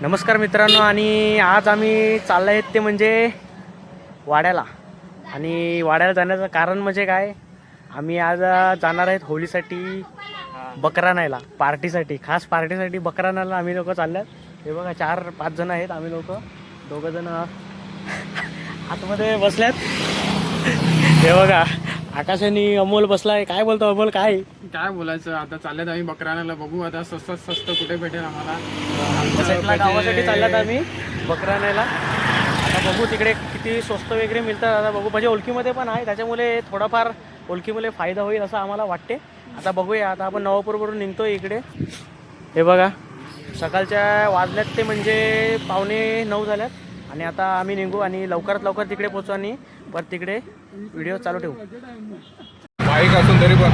नमस्कार मित्रांनो, आणि आज आम्ही चाललो आहेत ते म्हणजे वाड्याला. आणि वाड्याला जाण्याचं कारण म्हणजे काय, आम्ही आज जाणार आहेत होळीसाठी बकरा न्यायला, पार्टीसाठी, खास पार्टीसाठी बकरा न्यायला आम्ही लोक चाललो आहेत. हे बघा 4-5 जण आहेत आम्ही लोक, 2 जण आतमध्ये बसल्यात. हे बघा आकाश आणि अमोल बसलाय. काय बोलतो अमोल? काय बोलायचं, आता चालल्यात आम्ही बकरा आणायला. बघू आता स्वस्त कुठे भेटेल आम्हाला. गावासाठी चालल्यात आम्ही बकरा न्यायला. आता बघू तिकडे किती स्वस्त वगैरे मिळतात. आता बघू, म्हणजे ओळखीमध्ये पण आहे, त्याच्यामुळे थोडाफार ओळखीमुळे फायदा होईल असं आम्हाला वाटते. आता बघूया. आता आपण नवापूरवरून निघतोय इकडे. हे बघा सकाळच्या वाजल्यात ते म्हणजे 8:45 झाल्यात. आणि आता आम्ही निघू आणि लवकरात लवकर तिकडे पोहोचू आणि परत तिकडे व्हिडिओ चालू ठेवू. बाईक असून तरी पण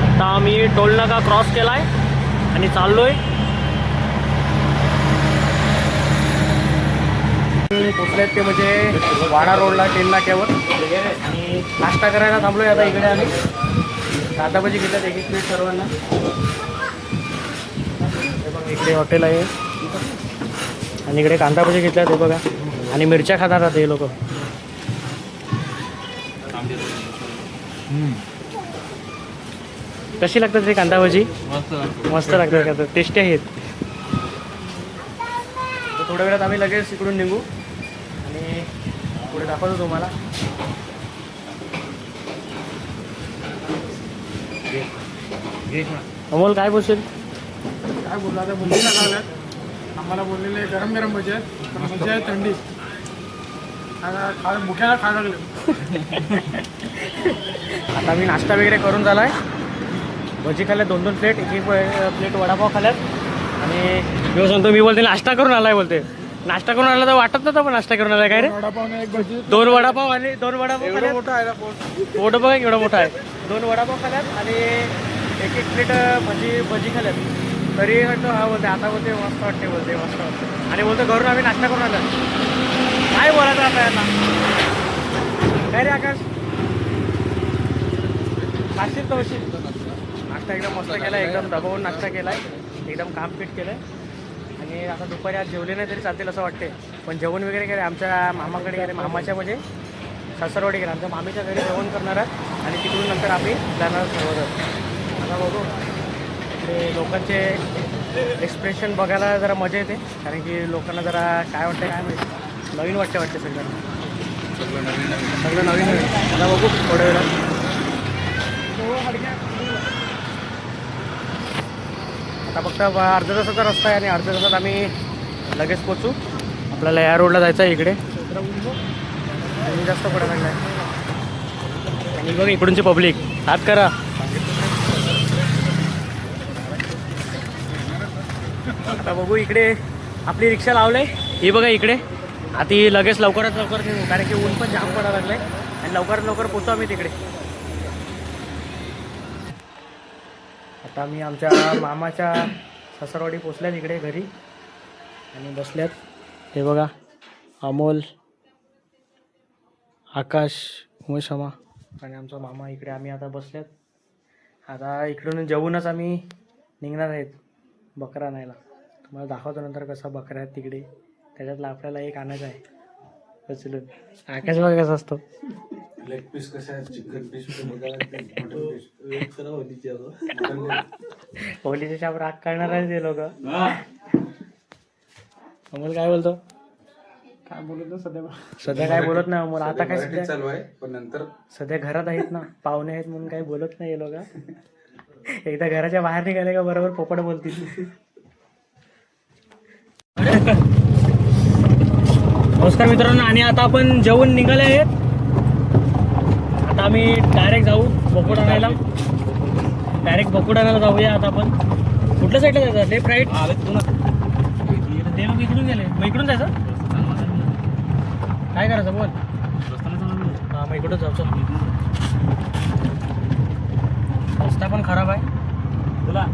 आता आम्ही टोल नाका क्रॉस केलाय आणि चाललोय. पोचलेत ते म्हणजे वाडा रोडला टेल नाक्यावर. आणि नाश्ता करायला थांबलोय आता इकडे. आम्ही कांदाभजी घेतात एक प्लेट सर्वांना. इकडे हॉटेल आहे आणि इकडे कांदाभजी घेतल्यात. हे बघा, आणि मिरच्या खातात हे लोक. कशी लागतात रे कांदाभजी? मस्त लागतात का? टेस्टी आहेत. तर थोड्या वेळात आम्ही लगेच इकडून निघू आणि पुढे दाखवतो तुम्हाला. अमोल काय बोलशील? काय बोलला, आता बोललेला लागल्यात आम्हाला. बोललेले गरम गरम भजी आहेत, पण भजी आहे थंडी. मुख्याला खायला लागले. आता आम्ही नाश्ता वगैरे करून झाला आहे. भजी खाल्ल्यात 2-2 प्लेट, एक प्लेट वडापाव खाल्ल्यात. आणि मी सांगतो, मी बोलते नाश्ता करून आलाय. बोलते नाश्ता करून आला तर वाटत नव्हतं पण नाश्ता करून आलाय. काय रे, वडापाव एक भजी, 2 वडापाव आणि 2 वडापाव खाल्ल्यात. मोठा आहे ना पोट बघा एवढा मोठा आहे. 2 वडापाव खाल्ल्यात आणि एक प्लेट भजी खाल्ल्यात. तरी म्हणतो हा बोलते, आता बोलते मस्त वाटते, बोलते मस्त वाटते. आणि बोलतो घरून आम्ही नाश्ता करून आलो. काय बोलायचं आता यांना? काय रे आकाश, खाशील तर होशील. नाश्ता एकदम मस्त केला, एकदम दबावून नाश्ता केलाय, एकदम कामपीठ केलंय. आणि आता दुपारी आज जेवले नाही तरी चालतील असं वाटते. पण जेवण वगैरे केलं आमच्या मामाकडे गेले, मामाच्या म्हणजे सासरवाडी गेला, आमच्या मामीच्या घरी जेवण करणार आहे. आणि तिकडून नंतर आम्ही जाणार सर्वजण. आता बघू, इकडे लोकांचे एक्सप्रेशन बघायला जरा मजा येते, कारण की लोकांना जरा काय वाटतं काय माहिती, नवीन वाटते सगळ्यांना. सगळं नवीन. आता बघू थोड्या वेळात. आता फक्त अर्ध्या तासाचा रस्ता आहे आणि अर्ध्या तासात आम्ही लगेच पोचू. आपल्याला या रोडला जायचं आहे. इकडे जास्त पडायला लागला आहे. आणि बघ इकडूनची पब्लिक हात करा. आता बघू, इकडे आपली रिक्षा लावलंय. ही बघा इकडे. आता ही लगेच लवकरात लवकर निघू, कारण की ऊन पण जाम पडायला लागलंय. आणि लवकरात लवकर पोचू आम्ही तिकडे. आता मी आमच्या मामाच्या सासरवाडी पोचल्यात इकडे घरी आणि बसल्यात. हे बघा अमोल, आकाश, उमेश मामा आणि आमचा मामा इकडे. आम्ही आता बसल्यात. आता इकडून जेवूनच आम्ही निघणार आहेत बकरा आणायला. तुम्हाला दाखवतो नंतर कसा बकरा आहेत तिकडे. त्याच्यातला आपल्याला एक आणायचा आहे उचलून. आकाश बघा कसा असतो. लेग पीस कसा आहे, चिकन पीस, होलीच्या शाप राग करणार आहे ते लोक. अमोल काय बोलतो? काय बोलत सध्या काय बोलत नाही अमोल. आता काय सध्या चालू आहे, पण नंतर सध्या घरात आहेत ना, पाहुणे आहेत म्हणून काही बोलत नाही हे लोक. एकदा घराच्या बाहेर निघाले का बरोबर पोपट बोलतील. नमस्कार मित्रांनो, आणि आता आपण जेवून निघाले आहेत. आता आम्ही डायरेक्ट जाऊ बोकुड आणायला. डायरेक्ट बोकुड आणायला जाऊया. आता आपण कुठल्या साईडला जायचं? Left right? ते लोक इकडून गेले, मग इकडून जायचं. काय करायचं बोल? हां, मग इकडून जाऊ. रस्ता पण खराब आहे तुला.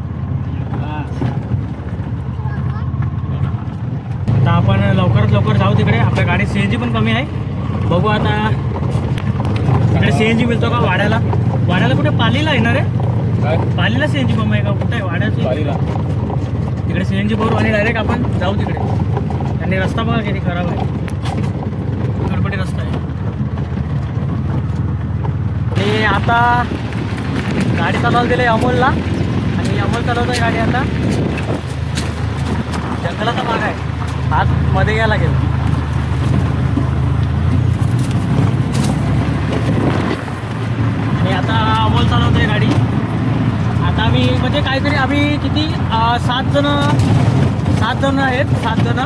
आता आपण लवकरात लवकर जाऊ तिकडे. आपल्या गाडीत CNG पण कमी आहे. बघू आता तिकडे CNG मिळतो का वाड्याला. वाड्याला कुठे पालीला येणार आहे? पालीला CNG पंप आहे का? कुठे आहे वाड्याची? तिकडे CNG भरू आणि डायरेक्ट आपण जाऊ तिकडे. आणि रस्ता बघा किती खराब आहे, गडबडी रस्ता आहे. आणि आता गाडी चालवायला दिली अमोलला आणि अमोल चालवत आहे गाडी. आता जंगलाचा भाग आहे, आत मध्ये घ्यायला लागेल. आणि आता अमोल चालवतोय गाडी. आता आम्ही म्हणजे काहीतरी आम्ही किती 7 जण आहेत, 7 जण.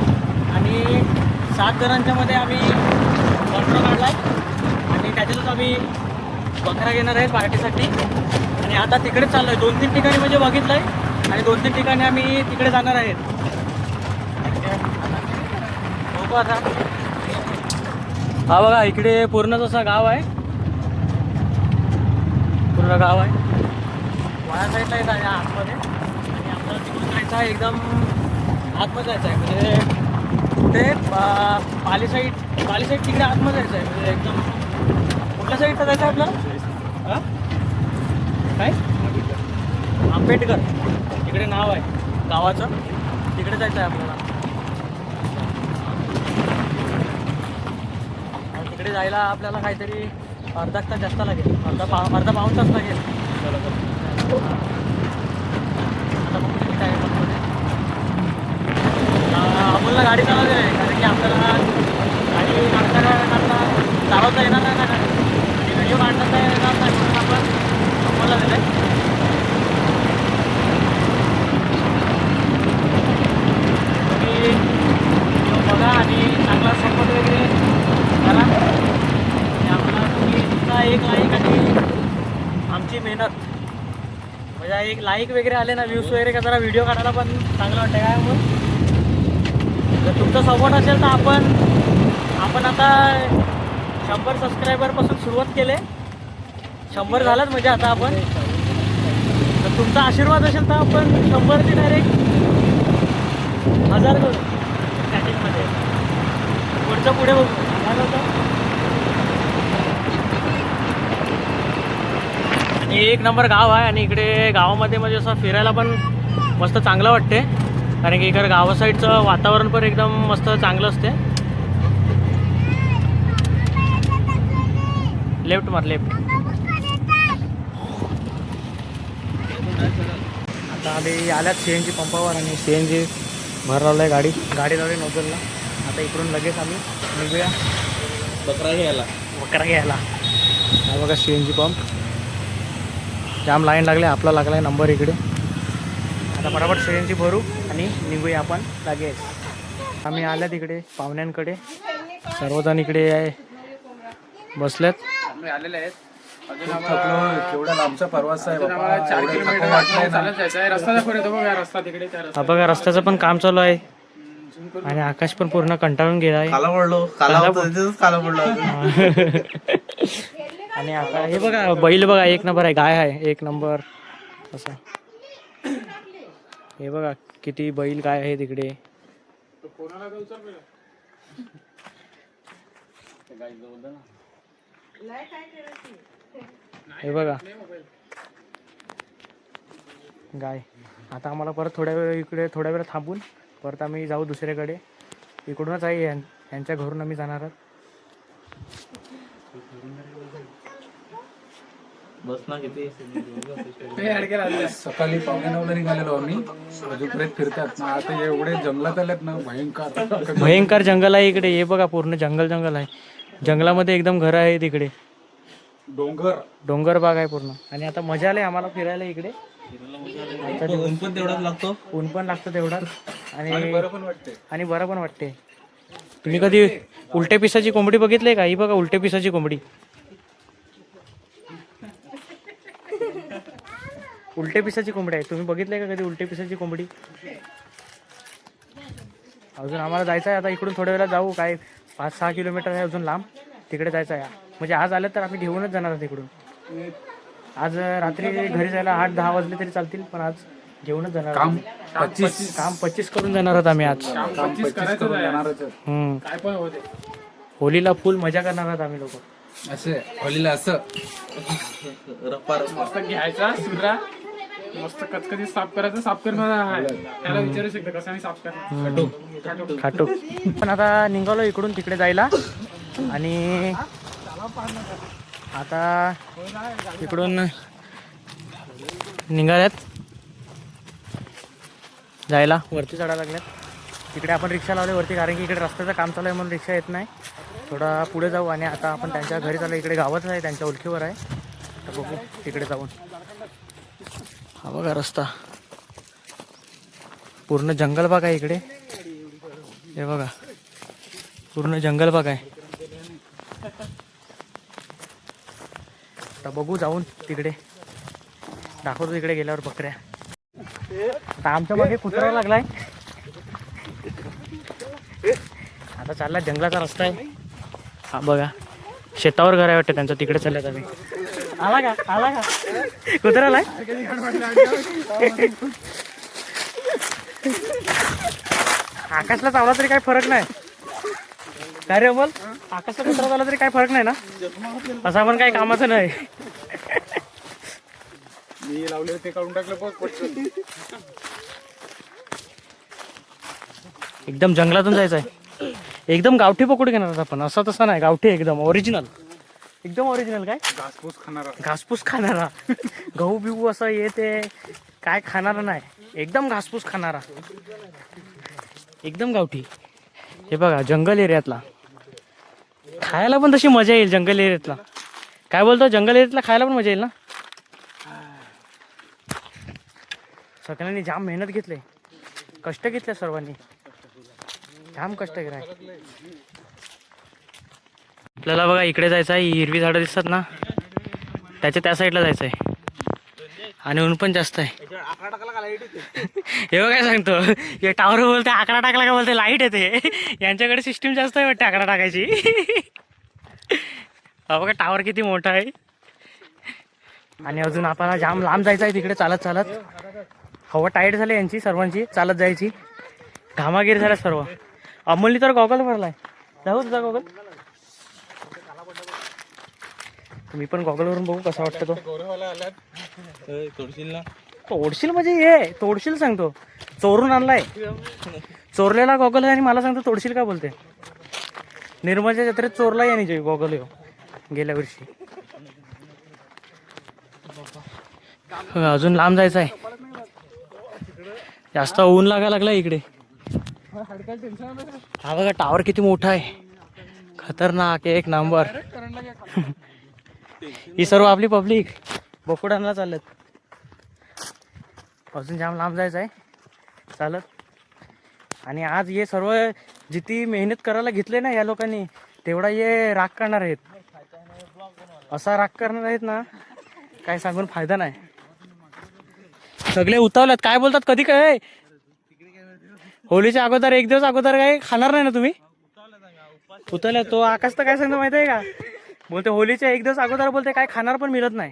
आणि 7 जणांच्या मध्ये आम्ही बकरा काढला आहे आणि त्याच्यातच आम्ही बकरा घेणार आहे पार्टीसाठी. आणि आता तिकडे चाललो आहे. 2-3 ठिकाणी म्हणजे बघितलं आहे आणि 2-3 ठिकाणी आम्ही तिकडे जाणार आहेत. बघू आता. हा बघा इकडे पूर्णच असं गाव आहे, पूर्ण गाव आहे. वाया साईडला येत आहे आतमध्ये आणि आपल्याला तिकडून जायचं आहे, एकदम आतमध्ये जायचं आहे. म्हणजे कुठे पाली साईड तिकडे आतमध्ये जायचं आहे. म्हणजे एकदम कुठल्या साईडला जायचं आहे आपल्याला? हां काय आंबेडकर तिकडे नाव आहे गावाचं, तिकडे जायचं आहे आपल्याला. आणि तिकडे जायला आपल्याला काहीतरी अर्धा तास जास्त लागेल, अर्धा पाऊण तास लागेल. आता बघू किती काय मध्ये अमोलला गाडी चालवली आहे, कारण की आपल्याला गाडी काढता चालवता येणार नाही ना गाडी आणि व्हिडिओ काढता येणार नाही, म्हणून आपण अमोलला दिलं आहे. तुम्ही बघा आणि चांगला सपोर्ट वगैरे करा. आणि आपला तुम्ही तुमचा एक लाईक आणि आमची मेहनत म्हणजे एक लाईक वगैरे आले ना, व्ह्यूज वगैरे का जरा व्हिडिओ काढायला पण चांगलं वाटतं. काय मग जर तुमचा सपोर्ट असेल तर आपण आता 100 सबस्क्रायबरपासून सुरुवात केले. 100 झालंच म्हणजे आता आपण. तर तुमचा आशीर्वाद असेल तर आपण 100ची डायरेक्ट 1000 करू स्टार्टिंगमध्ये. पुढचं पुढे बघू काय होतं. आणि एक नंबर गाव आहे आणि इकडे गावामध्ये म्हणजे असं फिरायला पण मस्त चांगलं वाटते, कारण की इकडे गावा साईडचं वातावरण पण एकदम मस्त चांगलं असते. लेफ्ट मार लेफ्ट. आता आम्ही आल्यात CNG पंपावर आणि CNG भर लावलं आहे. गाडी लावली नोजलला. आता इकडून लगेच आम्ही निघूया बकरा घ्यायला. हा बघा CNG पंप, जाम लाईन लागले. आपला लागला आहे नंबर इकडे. आता फटाफट CNG भरू आणि निघूया आपण लगेच. आम्ही आल्या तिकडे पाहुण्यांकडे, सर्वजण इकडे बसलेत. आलेले आहेत. केवढा लांबचा प्रवास आहे बाबा. 4 किलोमीटर चालत जायचं आहे. रस्ता दाखवतो येतो बघा, रस्ता तिकडे त्या हा बघा रस्त्याचं पण काम चालू आहे आणि आकाश पण पूर्ण कंटाळून गेला आहे. आणि आता हे बघा बैल बघा, एक नंबर आहे. गाय आहे एक नंबर असं. हे बघा किती बैल गाय आहे तिकडे. हे बघा गाय. आता आम्हाला परत थोड्या वेळ थांबून परत आम्ही जाऊ दुसऱ्याकडे. इकडूनच आहे, यांच्या घरून आम्ही जाणार आहोत. सकाळी 9:15 निघालेलो आम्ही. अजूनपर्यंत फिरतात ना. आता एवढे जंगलात आलेत ना, भयंकर जंगल आहे इकडे. हे बघा पूर्ण जंगल आहे. जंगलामध्ये एकदम घर आहे तिकडे, डोंगर बाग आहे पूर्ण. आणि आता मजा आली आम्हाला फिरायला इकडे. ऊन पण लागतं तेवढाच आणि बरं पण वाटते. तुम्ही कधी उलट्या पिसाची कोंबडी बघितली का? ही बघा उलट्या पिसाची कोंबडी. उलटे पिसाची कोंबडी आहे. तुम्ही बघितलंय का कधी उलटे पिसाची कोंबडी? अजून आम्हाला जायचं आहे. आता इकडून थोड्या वेळा जाऊ. काय 5-6 किलोमीटर आहे अजून लांब. तिकडे जायचं आहे. म्हणजे आज आलं तर आम्ही घेऊनच जाणार आहोत तिकडून. आज रात्री घरी जायला 8-10 वाजले तरी चालतील, पण आज घेऊनच जाणार. काम 25 करून जाणार आहोत आम्ही आज. होलीला फुल मजा करणार आहोत आम्ही लोक. असे होलीला असं मस्त घ्यायचा सुद्रा मस्त कचकची साफ करायचं. साफ करणार आहे त्याला विचारू शकतो कशाने साफ करणार. खाटू. पण आता निघालो इकडून तिकडे जायला आणि आता इकडून निघाल्यात जायला. वरती चढायला लागल्यात. तिकडे आपण रिक्षा लावली वरती कारण की इकडे रस्त्याचं काम चालू आहे म्हणून रिक्षा येत नाही. थोडा पुढे जाऊ आणि आता आपण त्यांच्या घरी चालू. इकडे गावच आहे त्यांच्या ओळखीवर आहे. तर बघू तिकडे जाऊन. हा बघा रस्ता पूर्ण जंगल बाग आहे इकडे. हे बघा पूर्ण जंगल बाग आहे. आता बघू जाऊन तिकडे दाखवतो तिकडे गेल्यावर बकऱ्या. आता आमच्या मागे कुत्रा लागलाय. आता चालला जंगलाचा रस्ता आहे. हा बघा शेतावर घर आहे वाटतं त्यांचं. तिकडे चालल्यात आम्ही. आला का कुत्रा आलाय. आकाशला चावला तरी काही फरक नाही. काय रे बोल. आकाशला कुत्रा चावला तरी काही फरक नाही ना. असं आपण काही कामाचं नाही. मी लावले ते काढून टाकलं. एकदम जंगलातून जायचं आहे. एकदम गावठी पकडू घेणार आपण. असं तसं नाही. गावठी एकदम ओरिजिनल. एकदम ओरिजिनल. काय घासपूस खाणारा. गहू बिहू असं येते काय खाणारा नाही. एकदम घासपूस खाणारा. एकदम गावठी. हे बघा जंगल एरियातला. खायला पण तशी मजा येईल जंगल एरियातला. काय बोलतो जंगल एरियातला खायला पण मजा येईल ना. सगळ्यांनी जाम मेहनत घेतली. कष्ट घेतले सर्वांनी. जाम कष्ट कराय. आपल्याला बघा इकडे जायचं आहे. हिरवी झाडं दिसतात ना त्याच्या त्या साईडला जायचं आहे. आणि ऊन पण जास्त आहे. हे बघ काय सांगतो. हे टावर बोलते आकडा टाकला का बोलते लाईट येते. यांच्याकडे सिस्टीम जास्त आहे वाटते आकडा टाकायची. हा बघा टावर किती मोठा आहे. आणि अजून आपल्याला जाम लांब जायचं आहे तिकडे चालत चालत. हवा टाईट झाली यांची सर्वांची चालत जायची. घामागिरी झाल्या सर्व. अमोलनी तर गॉगल भरलाय. जाऊ तुझा गॉगल. मी पण गॉगलवरून बघू कसा वाटतं तो. तोडशील म्हणजे ये तोडशील सांगतो. चोरून आणलाय. चोरलेला गॉगल आहे आणि मला सांगतो तोडशील का बोलते. निर्मलच्या जत्रेत चोरला यानी गॉगल गेल्या वर्षी. अजून लांब जायचं आहे. जास्त ऊन लागायला लागला इकडे. हा बघा टावर किती मोठा आहे. खतरनाक एक नंबर. ही सर्व आपली पब्लिक बोकुडांना चालत. अजून जाम लांब जायचं आहे चालत. आणि आज हे सर्व जिती मेहनत करायला घेतले ना या लोकांनी तेवढा हे राग करणार आहेत. असा राग करणार आहेत ना काय सांगून फायदा नाही. सगळे उतावल्यात. काय बोलतात कधी काय होलीच्या अगोदर एक दिवस अगोदर काय खाणार नाही ना तुम्ही. उतावल्यात. तो आकाश तर काय सांगतो माहिती आहे का. बोलते होलीच्या एक दिवस अगोदर बोलते काय खाणार पण मिळत नाही.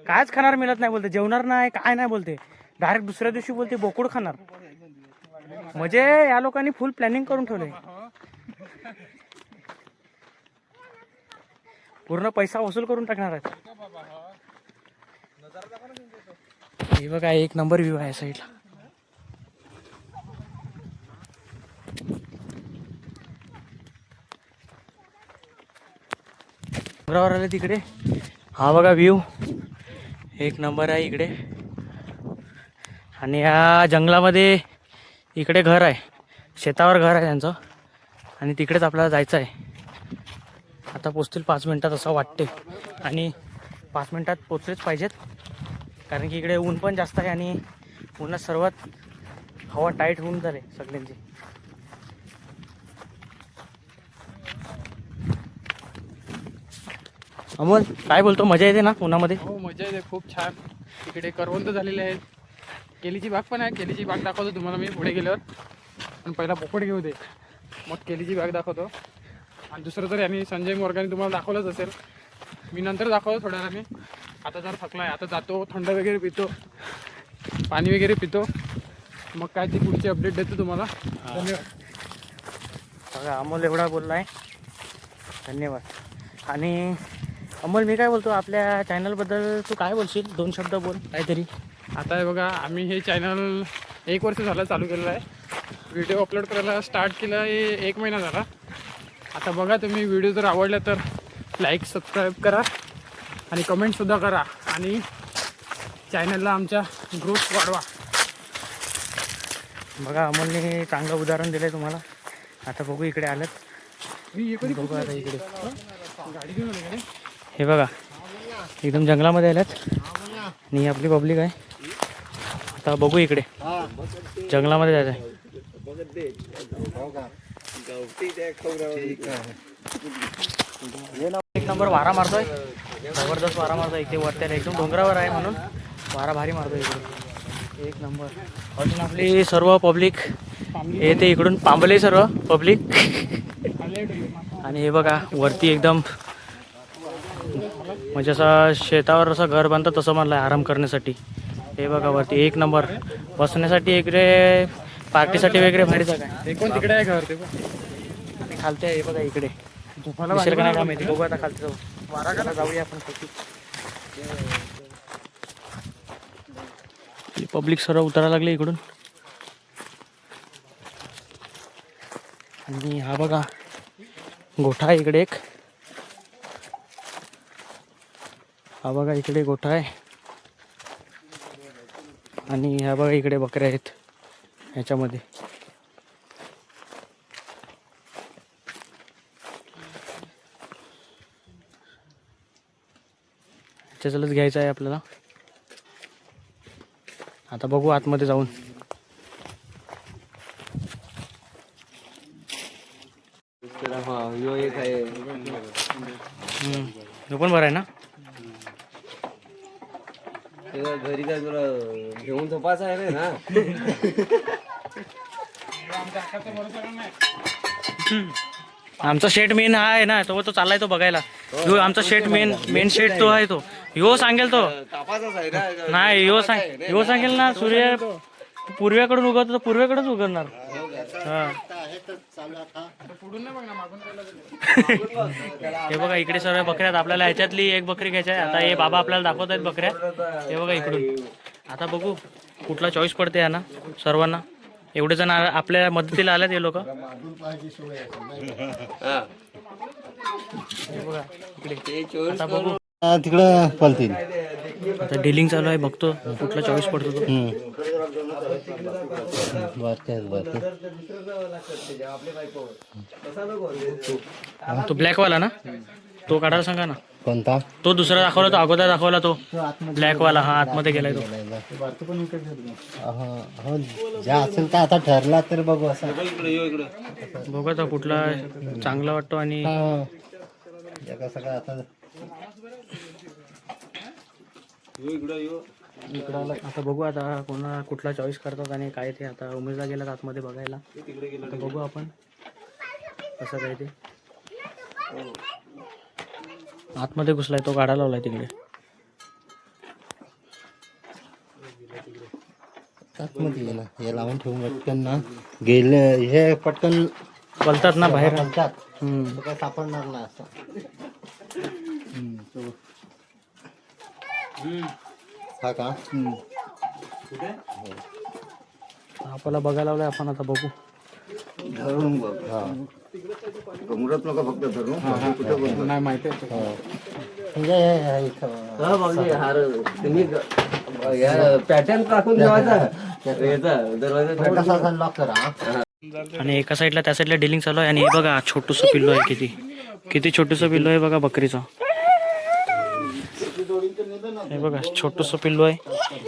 कायच खाणार मिळत नाही बोलते. जेवणार नाही काय नाही बोलते. डायरेक्ट दुसऱ्या दिवशी बोलते बोकुड खाणार. म्हणजे या लोकांनी फुल प्लॅनिंग करून ठेवले. पूर्ण पैसा वसूल करून टाकणार आहेत. हे बघा एक नंबर व्ह्यू आहे साईडला. डोंगरावर आले तिकडे. हा बघा व्ह्यू एक नंबर आहे इकडे. आणि या जंगलामध्ये इकडे घर आहे. शेतावर घर आहे त्यांचं. आणि तिकडेच आपल्याला जायचं आहे. आता पोचतील 5 मिनिटात असं वाटते. आणि 5 मिनिटात पोचलेच पाहिजेत कारण की इकडे ऊन पण जास्त आहे. आणि उन्हात सर्वात हवा टाईट होऊन झाले सगळ्यांची. अमोल काय बोलतो. मजा येते ना उन्हामध्ये. हो मजा येते खूप छान. इकडे करवंद झालेले आहेत. केलीची बाग पण आहे. केलीची बाग दाखवतो तुम्हाला मी पुढे गेल्यावर. पण पहिला पोपट घेऊ दे मग केलीची बाग दाखवतो. आणि दुसरं तर यांनी संजय मोरगाने तुम्हाला दाखवलंच असेल. मी नंतर दाखवतो थोड्या वेळाने. आता जर थकलाय आता जातो थंड वगैरे पितो पाणी वगैरे पितो. मग काय ती पुढची अपडेट देतो तुम्हाला. धन्यवाद. बघा अमोल एवढा बोलला आहे. धन्यवाद. आणि अमोल मी काय बोलतो आपल्या चॅनलबद्दल तू काय बोलशील. 2 शब्द बोल काहीतरी. आता हे बघा आम्ही हे चॅनल 1 वर्ष झालं चालू केलेलं आहे. व्हिडिओ अपलोड करायला स्टार्ट केलं आहे 1 महिना झाला. आता बघा तुम्ही व्हिडिओ जर आवडला तर लाईक सबस्क्राईब करा आणि कमेंटसुद्धा करा आणि चॅनलला आमच्या ग्रोथ वाढवा. बघा अमोलने चांगलं उदाहरण दिलं आहे तुम्हाला. आता बघू इकडे आलं बघू आता इकडे गाडी घेऊन आली हे बघा एकदम जंगलामध्ये आल्यात आणि ही आपली पब्लिक आहे. आता बघू इकडे जंगलामध्ये जायचं आहे. एक नंबर वारा मारतोय, जबरदस्त वारा मारतोय. इथे वरती आले एकदम डोंगरावर आहे म्हणून वारा भारी मारतोय इकडे. एक नंबर. अजून आपली सर्व पब्लिक येते इकडून, पांबले सर्व पब्लिक. आणि हे बघा वरती एकदम म्हणजे असं शेतावर असं घर बांधतात तसं म्हणलं आहे आराम करण्यासाठी. हे बघा वरती एक नंबर बसण्यासाठी इकडे, पार्टीसाठी वगैरे भारी जागा आहे. ते कोण तिकडे आहे घर ते खालते आहे. हे बघा इकडे झोपायला दिसेल का नाही का माहिती. बघू आता खालती जाऊ. वारा जाऊया आपण खालती. पब्लिक सर्व उतरायला लागले इकडून. आणि हा बघा गोठा आहे इकडे एक. हा बघा इकडे गोठा आहे आणि ह्या बघा इकडे बकऱ्या आहेत ह्याच्यामध्ये. ह्याच्यातलंच घ्यायचं आहे आपल्याला. आता बघू आतमध्ये जाऊन. तो पण बरं आहे ना. घरी काय तुला घेऊन झोपायचं आहे रे ना. आमचा शेट मेन हा आहे ना, तो चाललाय तो बघायला. ह्यो आमचा शेट मेन शेट तो आहे. तो ह्यो सांगेल तो कापाचाच आहे ना. नाही. ह्यो सांगेल ना सूर्य पूर्वेकडून उगवतो तर पूर्वेकडूनच उगवणार. हा हे बघा इकडे सर्व बकऱ्या आहेत. आपल्याला ह्याच्यातली एक बकरी घ्यायची आहे. आता हे बाबा आपल्याला दाखवत आहेत बकऱ्या. हे बघा इकडून. आता बघू कुठला चॉईस पडते यांना सर्वांना. एवढे जण आपल्या मदतीला आल्यात हे लोक. हे बघा इकडे. आता बघू तिकडं पलतील. आता डिलिंग चालू आहे. बघतो कुठला चॉईस पडतो तो. तो ब्लॅकवाला ना, तो काढायला सांगा ना. कोणता? तो दुसरा दाखवला, तो अगोदर दाखवला तो ब्लॅकवाला. हा आतमध्ये गेलाय तो. हो ज्या असेल तर आता ठरला तर बघू. असं बघा तो कुठला चांगला वाटतो. आणि सगळं आता आता बघू आता कोणा कुठला चॉईस करतात आणि काय ते. आता उमेशला गेला आतमध्ये बघायला. आता बघू आपण कसं काय ते. आतमध्ये घुसलाय तो, गाडा लावलाय तिकडे. आतमध्ये गेला. हे लावून ठेवून पटकन ना गेले. हे पटकन बोलतात ना बाहेर. काय सापडणार ना असं. हा का आपल्याला बघायला लावलाय आपण. आता बघू. धरून बघ. हा कमरत नका फक्त धरून. नाही माहिती आहे. पॅटर्न टाकून ठेवायचा. दरवाजा लॉक करा. आणि एका साईडला त्या साईडला डिलिंग चालू आहे. आणि हे बघा छोटूसं पिल्लू आहे. किती छोटूसं पिल्लू आहे बघा बकरीचं. हे बघा छोटूसं पिल्लू आहे.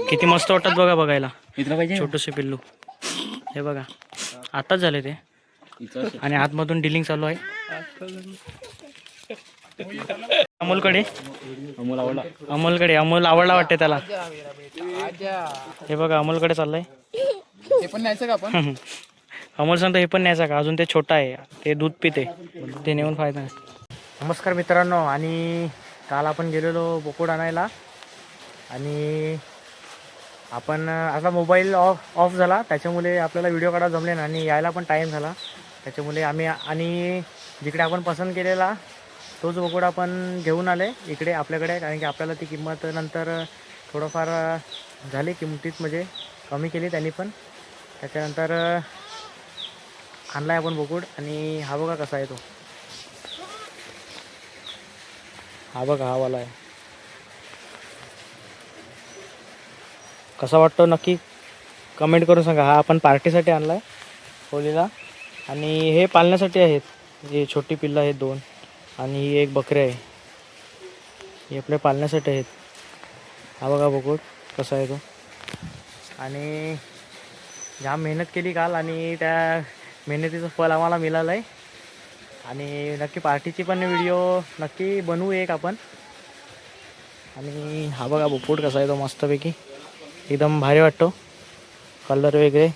किती मस्त वाटतात बघा बघायला छोटूसं पिल्लू. हे बघा आताच झाले ते. आणि आतमधून डिलिंग चालू आहे. अमोलकडे अमोल आवडला वाटते त्याला. हे बघा अमोलकडे चाललंय. ते पण न्यायचं का आपण? अमोल सांगतो हे पण न्यायचं का. अजून ते छोटा आहे, ते दूध पिते, ते नेऊन फायदा नाही. नमस्कार मित्रांनो. आणि काल आपण गेलेलो बोकड आणायला. आणि आपण आता मोबाईल ऑफ झाला त्याच्यामुळे आपल्याला व्हिडिओ काढायला जमले ना. आणि यायला पण टाईम झाला त्याच्यामुळे आम्ही आणि जिकडे आपण पसंत केलेला तोच बोकड आपण घेऊन आले इकडे आपल्याकडे. कारण की आपल्याला ती किंमत नंतर थोडंफार झाले किमतीत, म्हणजे कमी केली त्यांनी पण. त्याच्यानंतर आणला आहे आपण बोकुड. आणि हा बघा कसा आहे तो, हा बघा हा वाला आहे. कसा वाटतो नक्की कमेंट करून सांगा. हा आपण पार्टीसाठी आणला आहे होलीला. आणि हे पालण्यासाठी आहेत, हे छोटी पिल्लं आहेत 2 आणि ही एक बकरी आहे, हे आपल्या पालण्यासाठी आहेत. हा बघा बोकुड कसा आहे तो. आणि जाम मेहनत केली काल आणि त्या मेहनतीचं फळ आम्हाला मिळालं आहे. आणि नक्की पार्टीची पण व्हिडिओ नक्की बनवू एक आपण. आणि हा बघा बोकुड कसा आहे तो, मस्तपैकी एकदम भारी वाटतो, कलर वगैरे.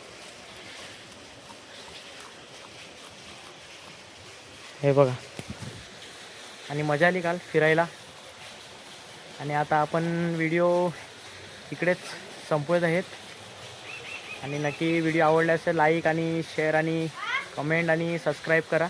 हे बघा. आणि मजा आली काल फिरायला. आणि आता आपण व्हिडिओ इकडेच संपवत आहेत. आणि नक्की व्हिडिओ आवडला असेल लाईक आणि शेअर आणि कमेंट आणि सबस्क्राईब करा.